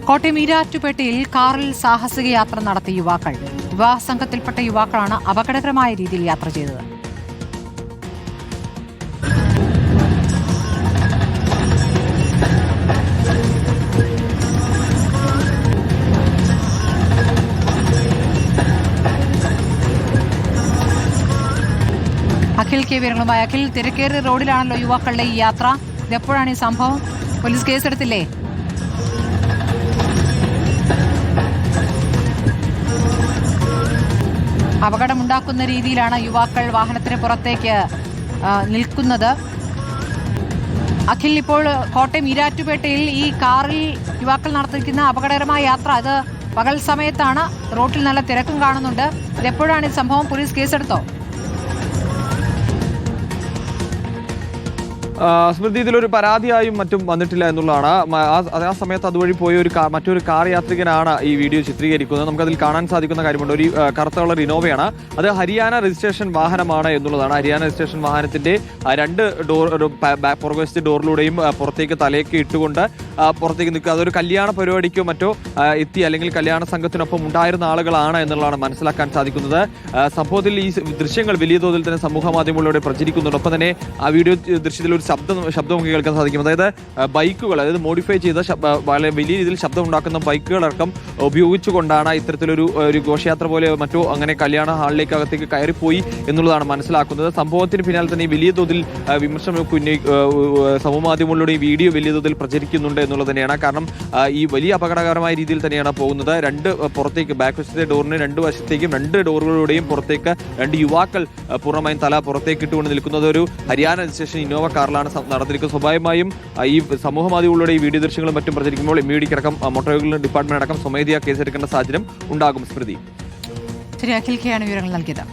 കോട്ടയം ഈരാറ്റുപേട്ടയിൽ കാറിൽ സാഹസിക യാത്ര നടത്തിയ യുവാക്കൾ. വിവാഹ സംഘത്തിൽപ്പെട്ട യുവാക്കളാണ് അപകടകരമായ രീതിയിൽ യാത്ര ചെയ്തത്. അഖിൽ കെ വിവരങ്ങളുമായി. അഖിൽ, തിരക്കേറിയ റോഡിലാണല്ലോ യുവാക്കളുടെ ഈ യാത്ര. ഇതെപ്പോഴാണ് ഈ സംഭവം? പോലീസ് കേസെടുത്തില്ലേ? അപകടമുണ്ടാക്കുന്ന രീതിയിലാണ് യുവാക്കൾ വാഹനത്തിന് പുറത്തേക്ക് നിൽക്കുന്നത്. അഖിൽ, ഇപ്പോൾ കോട്ടയം ഈരാറ്റുപേട്ടയിൽ ഈ കാറിൽ യുവാക്കൾ നടത്തിക്കുന്ന അപകടകരമായ യാത്ര, അത് പകൽ സമയത്താണ്. റോഡിൽ നല്ല തിരക്കും കാണുന്നുണ്ട്. ഇതെപ്പോഴാണ് ഈ സംഭവം? പോലീസ് കേസെടുത്തോ? സ്മൃതി, ഇതിലൊരു പരാതിയായും മറ്റും വന്നിട്ടില്ല എന്നുള്ളതാണ്. ആ സമയത്ത് അതുവഴി പോയ മറ്റൊരു കാർ യാത്രികനാണ് ഈ വീഡിയോ ചിത്രീകരിക്കുന്നത്. നമുക്കതിൽ കാണാൻ സാധിക്കുന്ന കാര്യമുണ്ട്. ഒരു കറുത്ത കളർ ഇന്നോവയാണ്. അത് ഹരിയാന രജിസ്ട്രേഷൻ വാഹനമാണ് എന്നുള്ളതാണ്. ഹരിയാന രജിസ്ട്രേഷൻ വാഹനത്തിന്റെ രണ്ട് പുറകുവശത്തെ ഡോറിലൂടെയും പുറത്തേക്ക് തലയൊക്കെ ഇട്ടുകൊണ്ട് പുറത്തേക്ക് നിൽക്കുക. അതൊരു കല്യാണ പരിപാടിക്കോ മറ്റോ എത്തി, അല്ലെങ്കിൽ കല്യാണ സംഘത്തിനൊപ്പം ഉണ്ടായിരുന്ന ആളുകളാണ് എന്നുള്ളതാണ് മനസ്സിലാക്കാൻ സാധിക്കുന്നത്. സംഭവത്തിൽ ഈ ദൃശ്യങ്ങൾ വലിയ തോതിൽ തന്നെ സമൂഹ മാധ്യമങ്ങളിലൂടെ പ്രചരിക്കുന്നുണ്ട്. ഒപ്പം തന്നെ ആ വീഡിയോ ദൃശ്യത്തിൽ ഒരു ശബ്ദം നമുക്ക് കേൾക്കാൻ സാധിക്കും. അതായത് ബൈക്കുകൾ, അതായത് മോഡിഫൈ ചെയ്ത വളരെ വലിയ രീതിയിൽ ശബ്ദം ഉണ്ടാക്കുന്ന ബൈക്കുകളടക്കം ഉപയോഗിച്ചുകൊണ്ടാണ് ഇത്തരത്തിലൊരു ഘോഷയാത്ര പോലെ മറ്റോ അങ്ങനെ കല്യാണ ഹാളിലേക്ക് അകത്തേക്ക് കയറിപ്പോയി എന്നുള്ളതാണ് മനസ്സിലാക്കുന്നത്. സംഭവത്തിന് പിന്നാലെ തന്നെ വലിയ തോതിൽ വിമർശനം സമൂഹ മാധ്യമങ്ങളിലൂടെ ഈ വീഡിയോ വലിയ തോതിൽ പ്രചരിക്കുന്നുണ്ട് എന്നുള്ളത് തന്നെയാണ്. കാരണം ഈ വലിയ അപകടകരമായ രീതിയിൽ തന്നെയാണ് പോകുന്നത്. പുറത്തേക്ക് ബാക്ക് വശത്തെ ഡോറിന് രണ്ട് വശത്തേക്കും രണ്ട് ഡോറുകളിലൂടെയും പുറത്തേക്ക് രണ്ട് യുവാക്കൾ പൂർണ്ണമായും തല പുറത്തേക്ക് ഇട്ടുകൊണ്ട് നിൽക്കുന്നത് ഒരു ഹരിയാന രജിസ്ട്രേഷൻ ഇന്നോവ കാറിലാണ് നടന്നിരിക്കുന്നത്. സ്വാഭാവികമായും ഈ സമൂഹ മാധ്യമങ്ങളിലൂടെ ഈ വീഡിയോ ദൃശ്യങ്ങളും മറ്റും പ്രചരിക്കുമ്പോൾ MVDക്കടക്കം മോട്ടോർ വെഹിക്കിൾ ഡിപ്പാർട്ട്മെന്റ് അടക്കം സ്വമേധയാ കേസെടുക്കേണ്ട സാഹചര്യം ഉണ്ടാകും. സ്മൃതി. ശരി, അഖിൽ കെയാണ് വിവരങ്ങൾ നൽകിയത്.